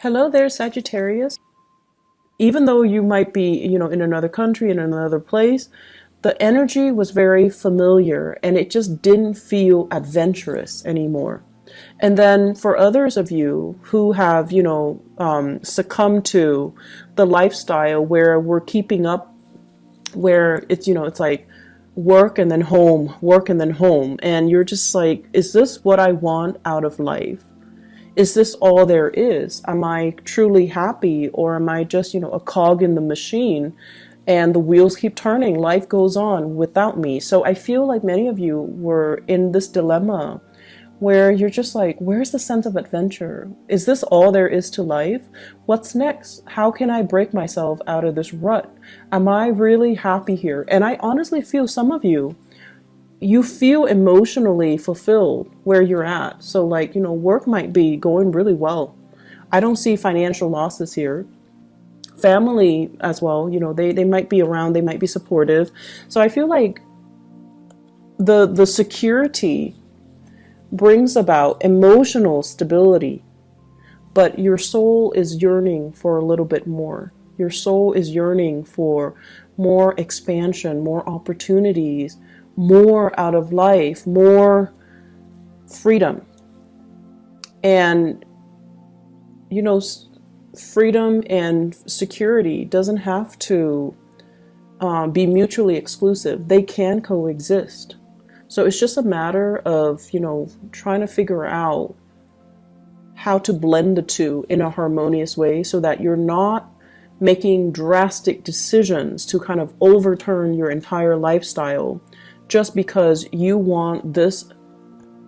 Hello there, Sagittarius. Even though you might be, in another country, in another place, the energy was very familiar and it just didn't feel adventurous anymore. And then for others of you who have, succumbed to the lifestyle where we're keeping up, where it's like work and then home, work and then home. And you're just like, is this what I want out of life? Is this all there is? Am I truly happy, or am I just, a cog in the machine and the wheels keep turning? Life goes on without me. So I feel like many of you were in this dilemma where you're just like, where's the sense of adventure? Is this all there is to life? What's next? How can I break myself out of this rut? Am I really happy here? And I honestly feel some of you feel emotionally fulfilled where you're at. So like, work might be going really well. I don't see financial losses here. Family as well, they might be around, they might be supportive. So I feel like the security brings about emotional stability, but your soul is yearning for a little bit more. Your soul is yearning for more expansion, more opportunities, more out of life, more freedom. And, freedom and security doesn't have to be mutually exclusive. They can coexist. So it's just a matter of, trying to figure out how to blend the two in a harmonious way so that you're not making drastic decisions to kind of overturn your entire lifestyle just because you want this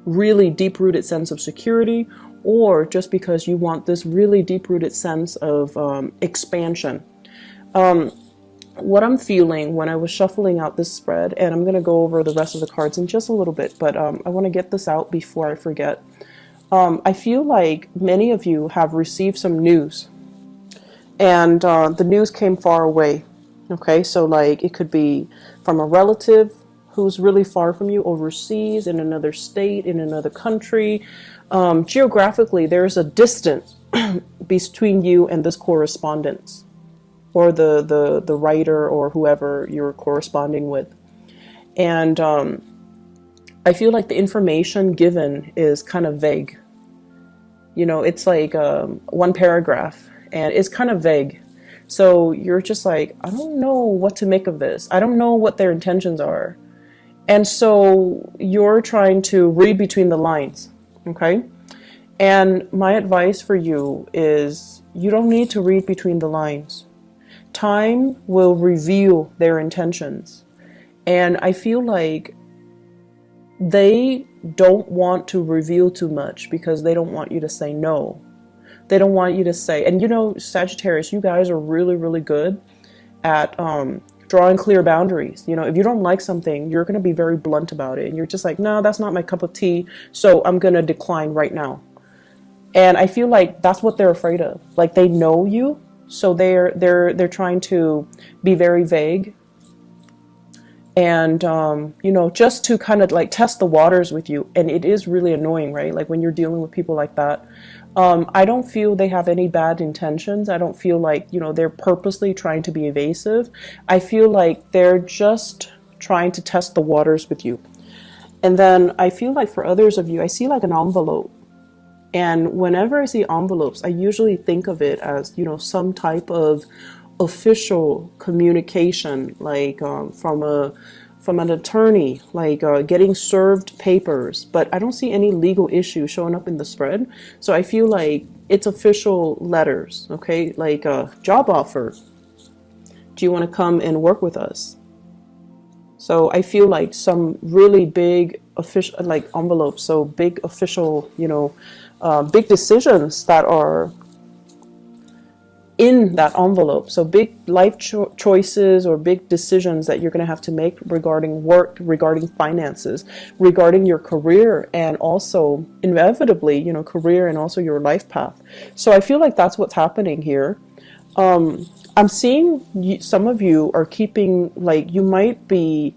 really deep-rooted sense of security, or just because you want this really deep-rooted sense of expansion. What I'm feeling when I was shuffling out this spread, and I'm going to go over the rest of the cards in just a little bit, but I want to get this out before I forget. I feel like many of you have received some news, and the news came far away. Okay, so like it could be from a relative who's really far from you, overseas, in another state, in another country. Geographically, there's a distance between you and this correspondence, or the writer or whoever you're corresponding with. And I feel like the information given is kind of vague. It's like one paragraph, and it's kind of vague. So you're just like, I don't know what to make of this. I don't know what their intentions are. And so you're trying to read between the lines, okay? And my advice for you is you don't need to read between the lines. Time will reveal their intentions. And I feel like they don't want to reveal too much because they don't want you to say no. They don't want you to say, and Sagittarius, you guys are really, really good at drawing clear boundaries. If you don't like something, you're going to be very blunt about it. And you're just like, no, that's not my cup of tea. So I'm going to decline right now. And I feel like that's what they're afraid of. Like they know you. So they're trying to be very vague. And, just to kind of like test the waters with you. And it is really annoying, right? Like when you're dealing with people like that. I don't feel they have any bad intentions. I don't feel like, they're purposely trying to be evasive. I feel like they're just trying to test the waters with you. And then I feel like for others of you, I see like an envelope. And whenever I see envelopes, I usually think of it as, some type of official communication, like from an attorney, like getting served papers, but I don't see any legal issue showing up in the spread. So I feel like it's official letters, okay? Like a job offer. Do you want to come and work with us? So I feel like some really big official, like envelopes, so big official, big decisions that are in that envelope. So big life choices or big decisions that you're going to have to make regarding work, regarding finances, regarding your career, and also inevitably, career and also your life path. So I feel like that's what's happening here. I'm seeing some of you are keeping, like you might be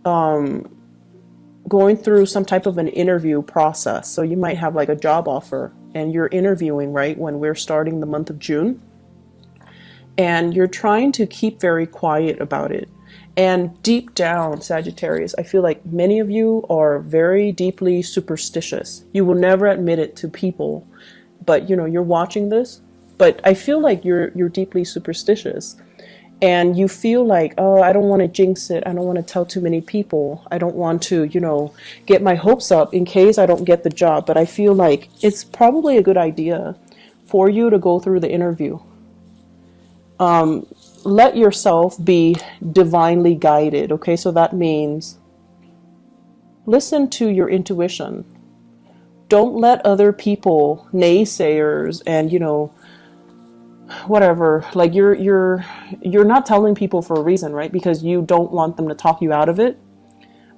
going through some type of an interview process. So you might have like a job offer and you're interviewing, right, when we're starting the month of June, and you're trying to keep very quiet about it. And deep down, Sagittarius, I feel like many of you are very deeply superstitious. You will never admit it to people, but you know, you're watching this, but I feel like you're deeply superstitious. And you feel like, oh, I don't want to jinx it. I don't want to tell too many people. I don't want to, you know, get my hopes up in case I don't get the job. But I feel like it's probably a good idea for you to go through the interview. Let yourself be divinely guided, okay? So that means listen to your intuition. Don't let other people, naysayers, and, you know, whatever, like you're not telling people for a reason, right? Because you don't want them to talk you out of it.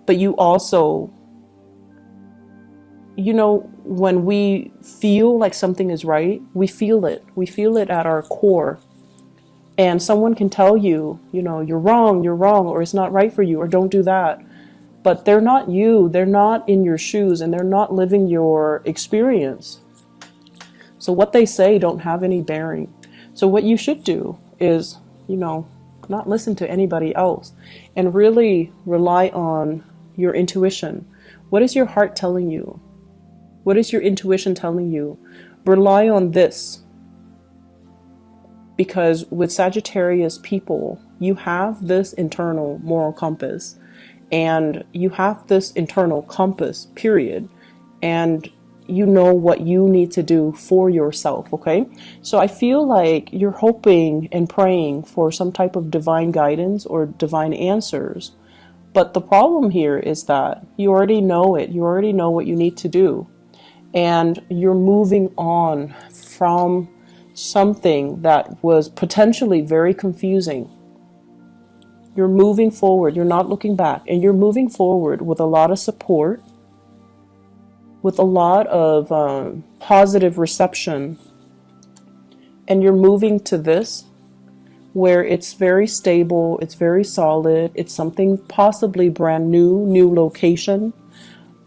But you also, you know, when we feel like something is right, we feel it at our core. And someone can tell you, you know, you're wrong, or it's not right for you, or don't do that. But they're not you, they're not in your shoes, and they're not living your experience. So what they say don't have any bearing. So what you should do is, you know, not listen to anybody else and really rely on your intuition. What is your heart telling you? What is your intuition telling you? Rely on this. Because with Sagittarius people, you have this internal moral compass, and you have this internal compass, period. And you know what you need to do for yourself, okay? So I feel like you're hoping and praying for some type of divine guidance or divine answers. But the problem here is that you already know it. You already know what you need to do. And you're moving on from something that was potentially very confusing. You're moving forward. You're not looking back. And you're moving forward with a lot of support, with a lot of positive reception. And you're moving to this where it's very stable, it's very solid, it's something possibly brand new location.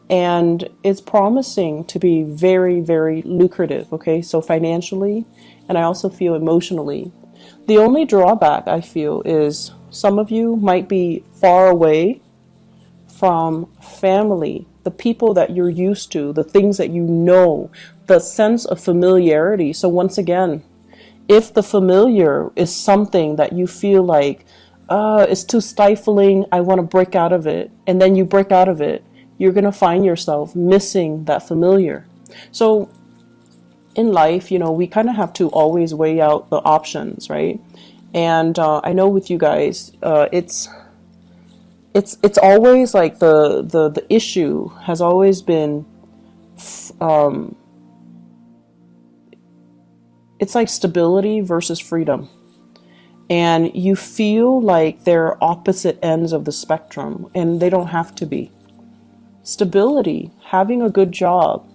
And it's promising to be very, very lucrative, okay? So financially, and I also feel emotionally. The only drawback I feel is some of you might be far away from family, the people that you're used to, the things that you know, the sense of familiarity. So once again, if the familiar is something that you feel like, it's too stifling, I want to break out of it, and then you break out of it, you're going to find yourself missing that familiar. So in life, you know, we kind of have to always weigh out the options, right? And I know with you guys, it's always like the issue has always been, it's like stability versus freedom. And you feel like they're opposite ends of the spectrum, and they don't have to be. Stability, having a good job,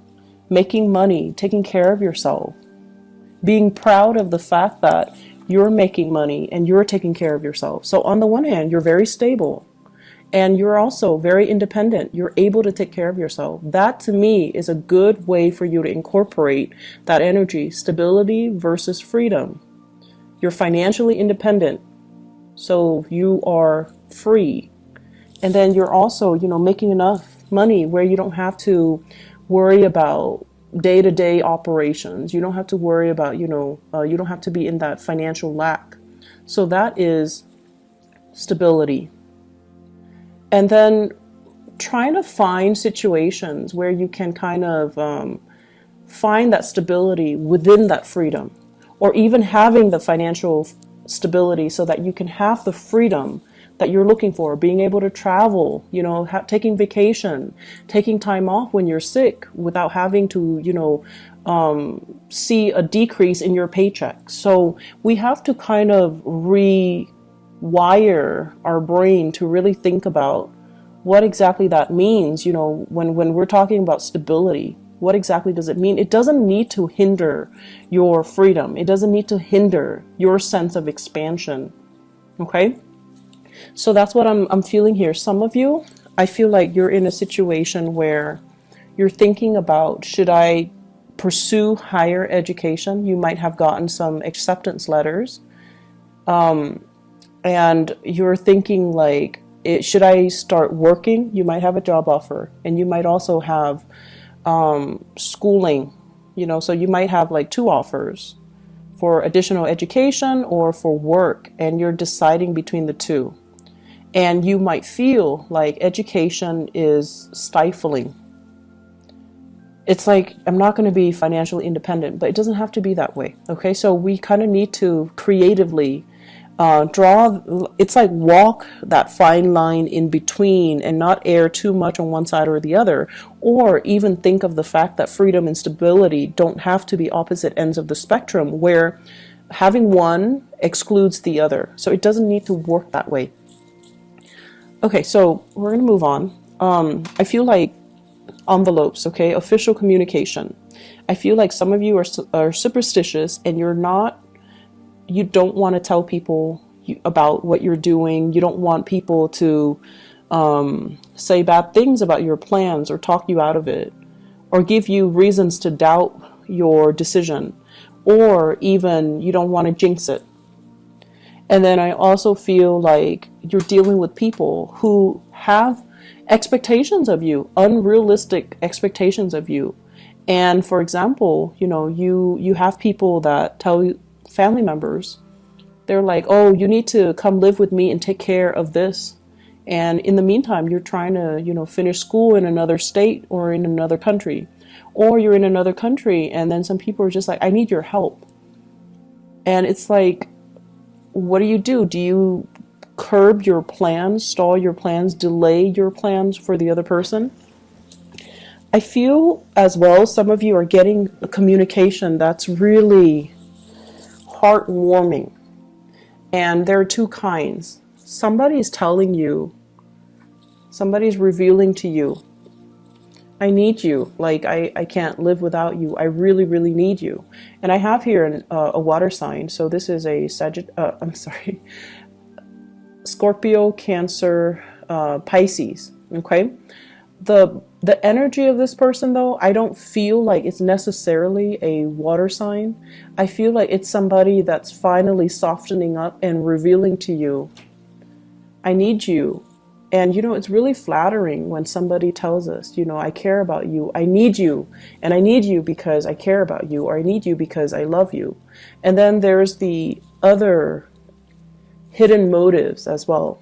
making money, taking care of yourself, being proud of the fact that you're making money and you're taking care of yourself. So on the one hand, you're very stable and you're also very independent. You're able to take care of yourself. That to me is a good way for you to incorporate that energy, stability versus freedom. You're financially independent, so you are free. And then you're also, you know, making enough money where you don't have to worry about day-to-day operations. You don't have to worry about, you know, you don't have to be in that financial lack. So that is stability. And then trying to find situations where you can kind of find that stability within that freedom, or even having the financial stability so that you can have the freedom that you're looking for, being able to travel, you know, taking vacation, taking time off when you're sick without having to, you know, see a decrease in your paycheck. So we have to kind of rewire our brain to really think about what exactly that means. You know, when we're talking about stability, what exactly does it mean? It doesn't need to hinder your freedom. It doesn't need to hinder your sense of expansion. Okay? So that's what I'm feeling here. Some of you, I feel like you're in a situation where you're thinking about, should I pursue higher education. You might have gotten some acceptance letters, and you're thinking like, should I start working? You might have a job offer, and you might also have schooling, so you might have like 2 offers for additional education or for work, and you're deciding between the 2. And you might feel like education is stifling. It's like, I'm not going to be financially independent, but it doesn't have to be that way. Okay, so we kind of need to creatively it's like walk that fine line in between and not err too much on one side or the other, or even think of the fact that freedom and stability don't have to be opposite ends of the spectrum where having one excludes the other. So it doesn't need to work that way. Okay, so we're going to move on. I feel like envelopes, okay, official communication. I feel like some of you are superstitious, and you don't want to tell people about what you're doing. You don't want people to say bad things about your plans or talk you out of it or give you reasons to doubt your decision, or even you don't want to jinx it. And then I also feel like you're dealing with people who have expectations of you, unrealistic expectations of you. And for example, you have people that tell you, family members, they're like, oh, you need to come live with me and take care of this. And in the meantime, you're trying to, finish school in another state or in another country. Or you're in another country, and then some people are just like, I need your help. And it's like, what do? Do you curb your plans, stall your plans, delay your plans for the other person? I feel as well, some of you are getting a communication that's really heartwarming. And there are 2 kinds. Somebody's telling you, somebody's revealing to you, I need you. Like, I can't live without you. I really, really need you. And I have here a water sign. So this is a Scorpio, Cancer, Pisces. Okay. The energy of this person, though, I don't feel like it's necessarily a water sign. I feel like it's somebody that's finally softening up and revealing to you, I need you. And, it's really flattering when somebody tells us, I care about you, I need you, and I need you because I care about you, or I need you because I love you. And then there's the other hidden motives as well.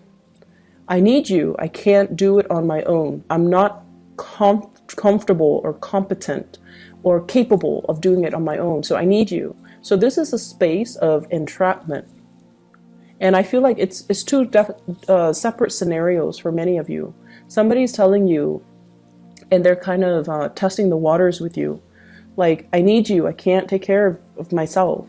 I need you. I can't do it on my own. I'm not comfortable or competent or capable of doing it on my own. So I need you. So this is a space of entrapment. And I feel like it's 2 separate scenarios for many of you. Somebody's telling you, and they're kind of testing the waters with you. Like, I need you. I can't take care of myself.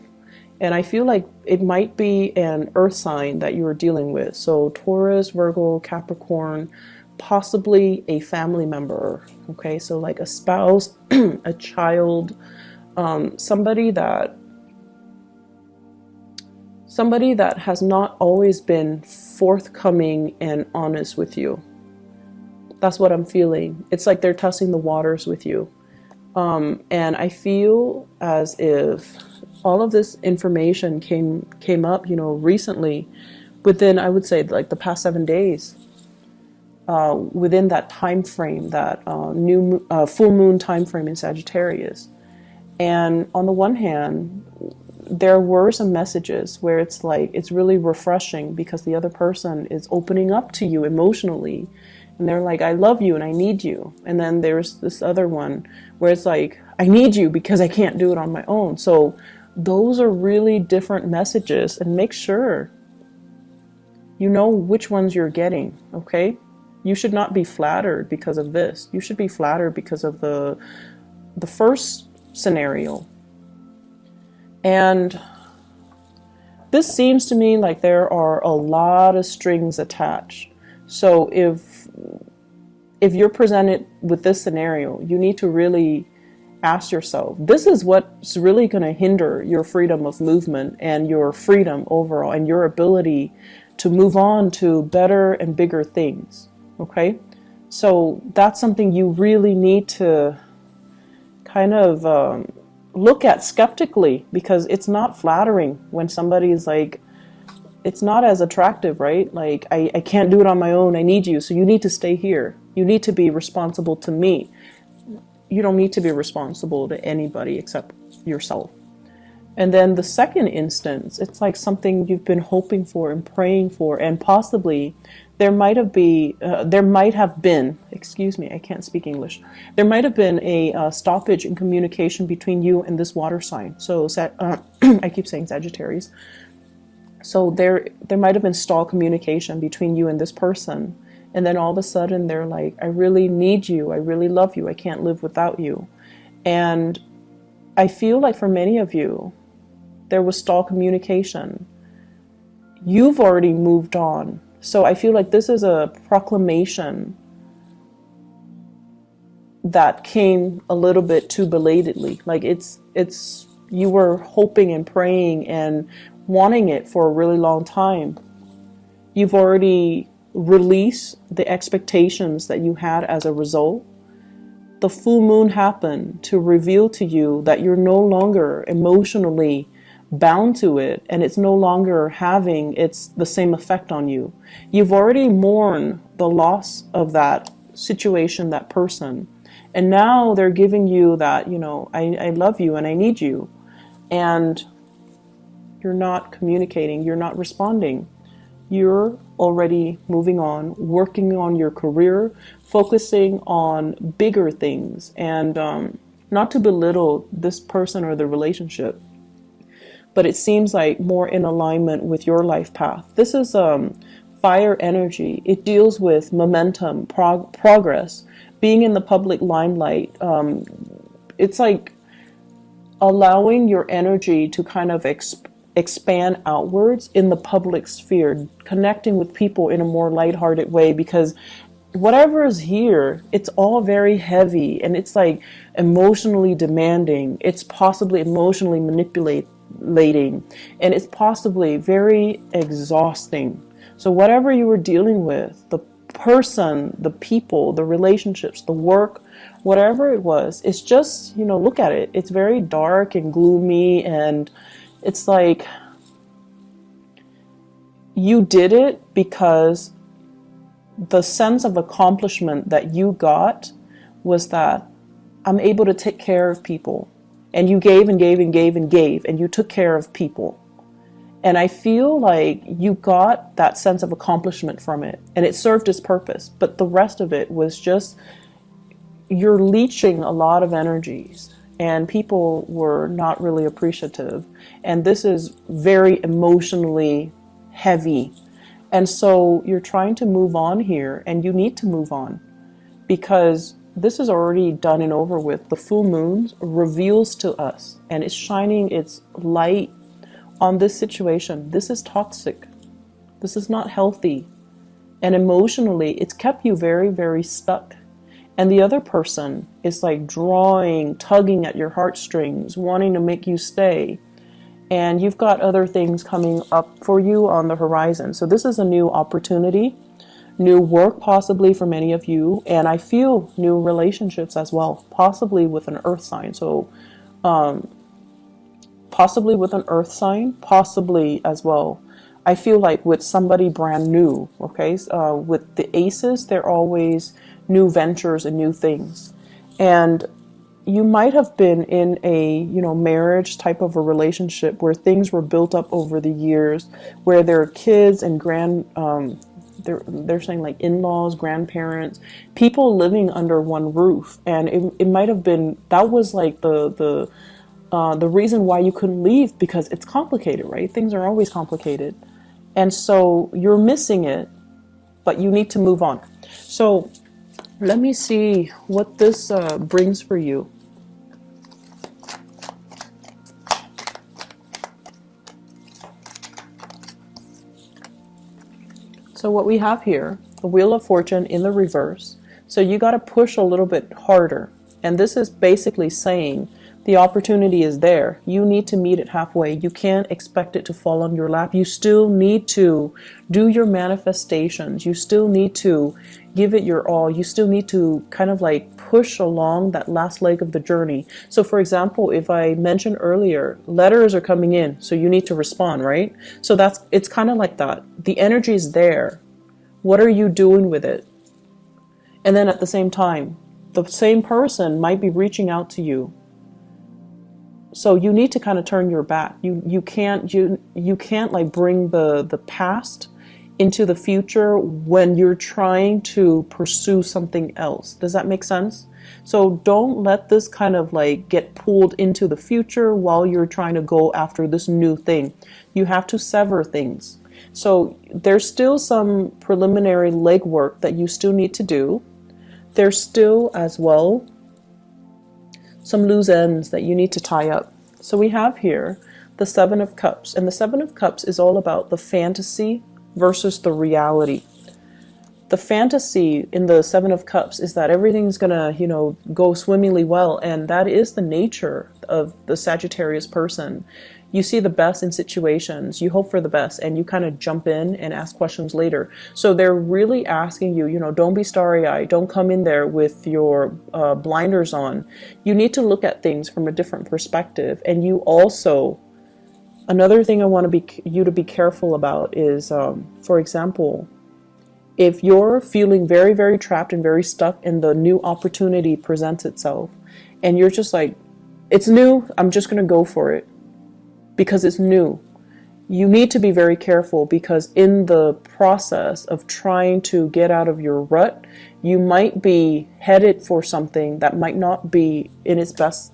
And I feel like it might be an earth sign that you are dealing with. So Taurus, Virgo, Capricorn, possibly a family member. Okay, so like a spouse, a child, somebody that has not always been forthcoming and honest with you. That's what I'm feeling. It's like they're testing the waters with you. And I feel as if all of this information came up, recently, within, I would say, like the past 7 days, within that time frame, that full moon time frame in Sagittarius. And on the one hand, there were some messages where it's like, it's really refreshing because the other person is opening up to you emotionally. And they're like, I love you and I need you. And then there's this other one where it's like, I need you because I can't do it on my own. So those are really different messages, and make sure you know which ones you're getting, okay? You should not be flattered because of this. You should be flattered because of the first scenario. And this seems to me like there are a lot of strings attached. So if you're presented with this scenario, you need to really ask yourself, this is what's really going to hinder your freedom of movement and your freedom overall and your ability to move on to better and bigger things. Okay? So that's something you really need to kind of look at skeptically, because it's not flattering when somebody is like, it's not as attractive, right? Like, I can't do it on my own. I need you. So you need to stay here. You need to be responsible to me. You don't need to be responsible to anybody except yourself. And then the second instance, it's like something you've been hoping for and praying for, and possibly there might have been, excuse me, I can't speak English. There might have been a stoppage in communication between you and this water sign. So I keep saying Sagittarius. So there might have been stalled communication between you and this person. And then all of a sudden they're like, I really need you. I really love you. I can't live without you. And I feel like for many of you, there was stalled communication. You've already moved on. So I feel like this is a proclamation that came a little bit too belatedly. Like it's you were hoping and praying and wanting it for a really long time. You've already released the expectations that you had as a result. The full moon happened to reveal to you that you're no longer emotionally bound to it, and it's no longer having the same effect on you. You've already mourned the loss of that situation, that person, and now they're giving you that, I love you and I need you, and you're not communicating, you're not responding. You're already moving on, working on your career, focusing on bigger things, and not to belittle this person or the relationship, but it seems like more in alignment with your life path. This is fire energy. It deals with momentum, progress, being in the public limelight. It's like allowing your energy to kind of expand outwards in the public sphere, connecting with people in a more lighthearted way, because whatever is here, it's all very heavy, and it's like emotionally demanding. It's possibly emotionally manipulating, and it's possibly very exhausting. So whatever you were dealing with, the person, the people, the relationships, the work, whatever it was, it's just, look at it. It's very dark and gloomy, and it's like you did it because the sense of accomplishment that you got was that I'm able to take care of people. And you gave and gave and gave and gave, and you took care of people. And I feel like you got that sense of accomplishment from it, and it served its purpose. But the rest of it was just, you're leeching a lot of energies, and people were not really appreciative. And this is very emotionally heavy. And so you're trying to move on here, and you need to move on, because this is already done and over with. The full moon reveals to us, and it's shining its light on this situation. This is toxic. This is not healthy. And emotionally, it's kept you very, very stuck. And the other person is like drawing, tugging at your heartstrings, wanting to make you stay. And you've got other things coming up for you on the horizon. So this is a new opportunity. New work possibly for many of you, and I feel new relationships as well, possibly with an earth sign. So possibly with an earth sign, possibly as well, I feel like with somebody brand new. Okay, with the aces, they're always new ventures and new things. And you might have been in a marriage type of a relationship where things were built up over the years, where there are kids and they're saying like in-laws, grandparents, people living under one roof. And it might have been, that was like the reason why you couldn't leave, because it's complicated, right? Things are always complicated. And so you're missing it, but you need to move on. So let me see what this brings for you. So what we have here, the Wheel of Fortune in the reverse. So you got to push a little bit harder. And this is basically saying The opportunity is there. You need to meet it halfway. You can't expect it to fall on your lap. You still need to do your manifestations. You still need to give it your all. You still need to kind of like push along that last leg of the journey. So for example, if I mentioned earlier, letters are coming in, so you need to respond, right? So it's kind of like that. The energy is there. What are you doing with it? And then at the same time, the same person might be reaching out to you. So you need to kind of turn your back. You can't like bring the past into the future when you're trying to pursue something else. Does that make sense? So don't let this kind of like get pulled into the future while you're trying to go after this new thing. You have to sever things. So there's still some preliminary legwork that you still need to do. There's still as well some loose ends that you need to tie up. So we have here the Seven of Cups, and the Seven of Cups is all about the fantasy versus the reality. The fantasy in the Seven of Cups is that everything's gonna, go swimmingly well, and that is the nature of the Sagittarius person. You see the best in situations, you hope for the best, and you kind of jump in and ask questions later. So they're really asking you, don't be starry-eyed, don't come in there with your blinders on. You need to look at things from a different perspective. And you also, another thing I want you to be careful about is, for example, if you're feeling very, very trapped and very stuck and the new opportunity presents itself, and you're just like, it's new, I'm just going to go for it because it's new. You need to be very careful, because in the process of trying to get out of your rut, you might be headed for something that might not be in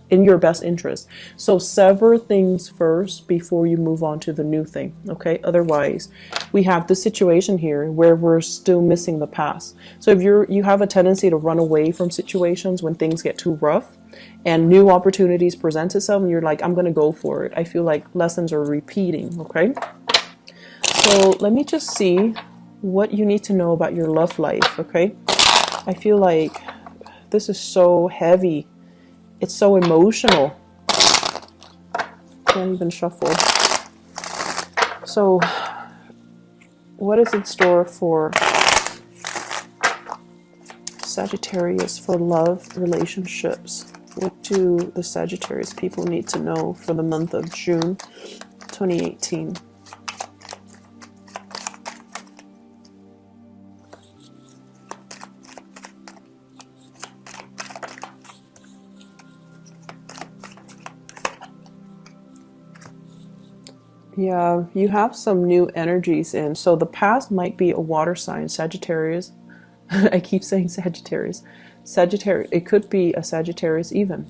your best interest. So sever things first before you move on to the new thing. Okay. Otherwise, we have this situation here where we're still missing the past. So if you have a tendency to run away from situations when things get too rough and new opportunities present itself, and you're like, I'm going to go for it, I feel like lessons are repeating. Okay. So let me just see what you need to know about your love life. Okay. I feel like this is so heavy. It's so emotional. Can't even shuffle. So what is in store for Sagittarius for love relationships? What do the Sagittarius people need to know for the month of June 2018? Yeah, you have some new energies in. So the past might be a water sign, Sagittarius. I keep saying Sagittarius. Sagittarius, it could be a Sagittarius even.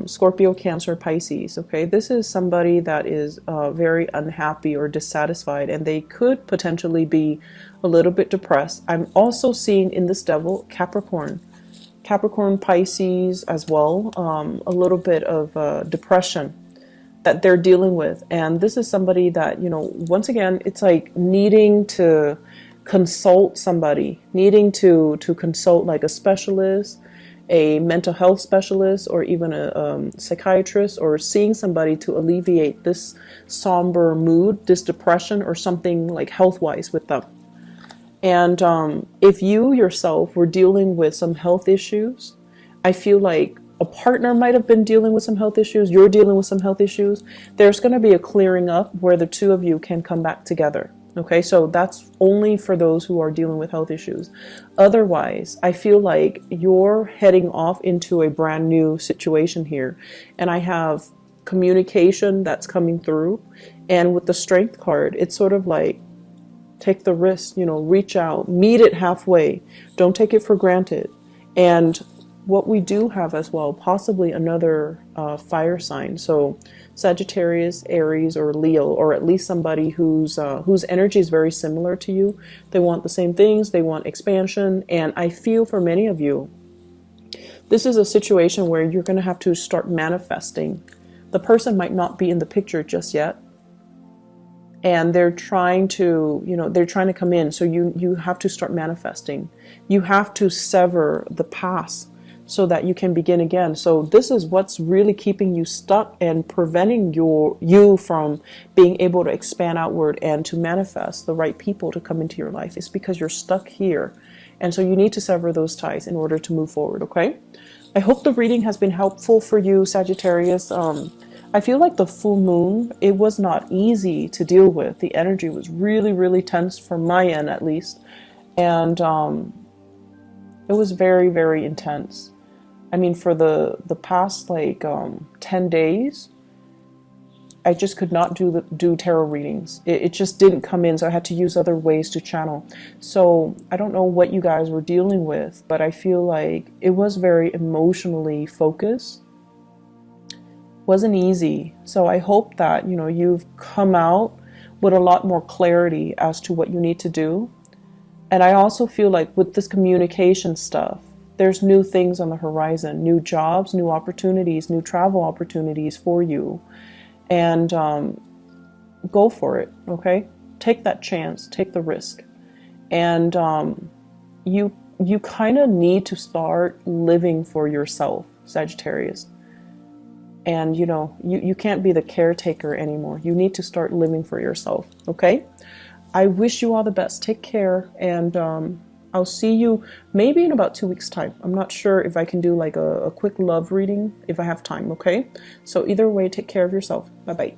Scorpio, Cancer, Pisces. Okay, this is somebody that is very unhappy or dissatisfied, and they could potentially be a little bit depressed. I'm also seeing in this devil Capricorn. Capricorn, Pisces as well. A little bit of depression that they're dealing with. And this is somebody that, once again, it's like needing to consult somebody, needing to consult like a specialist, a mental health specialist, or even a psychiatrist, or seeing somebody to alleviate this somber mood, this depression, or something like health-wise with them. And if you yourself were dealing with some health issues, I feel like a partner might have been dealing with some health issues, you're dealing with some health issues, there's going to be a clearing up where the two of you can come back together. Okay, so that's only for those who are dealing with health issues. Otherwise, I feel like you're heading off into a brand new situation here. And I have communication that's coming through. And with the Strength card, it's sort of like, take the risk, reach out, meet it halfway. Don't take it for granted. And what we do have as well, possibly another fire sign. So Sagittarius, Aries, or Leo, or at least somebody whose energy is very similar to you. They want the same things. They want expansion. And I feel for many of you, this is a situation where you're going to have to start manifesting. The person might not be in the picture just yet, and they're trying to, they're trying to come in. So you have to start manifesting. You have to sever the past. so that you can begin again. So this is what's really keeping you stuck and preventing you from being able to expand outward and to manifest the right people to come into your life. It's because you're stuck here. And so you need to sever those ties in order to move forward, okay? I hope the reading has been helpful for you, Sagittarius. I feel like the full moon, it was not easy to deal with. The energy was really, really tense from my end, at least. And it was very, very intense. I mean, for the past like 10 days, I just could not do tarot readings. It just didn't come in, so I had to use other ways to channel. So I don't know what you guys were dealing with, but I feel like it was very emotionally focused. Wasn't easy. So I hope that, you know, you've come out with a lot more clarity as to what you need to do. And I also feel like with this communication stuff, there's new things on the horizon, new jobs, new opportunities, new travel opportunities for you. And go for it, okay? Take that chance, take the risk. And you kind of need to start living for yourself, Sagittarius. And, you know, you can't be the caretaker anymore. You need to start living for yourself, okay? I wish you all the best. Take care, and I'll see you maybe in about 2 weeks' time. I'm not sure if I can do like a quick love reading if I have time, okay? So either way, take care of yourself. Bye-bye.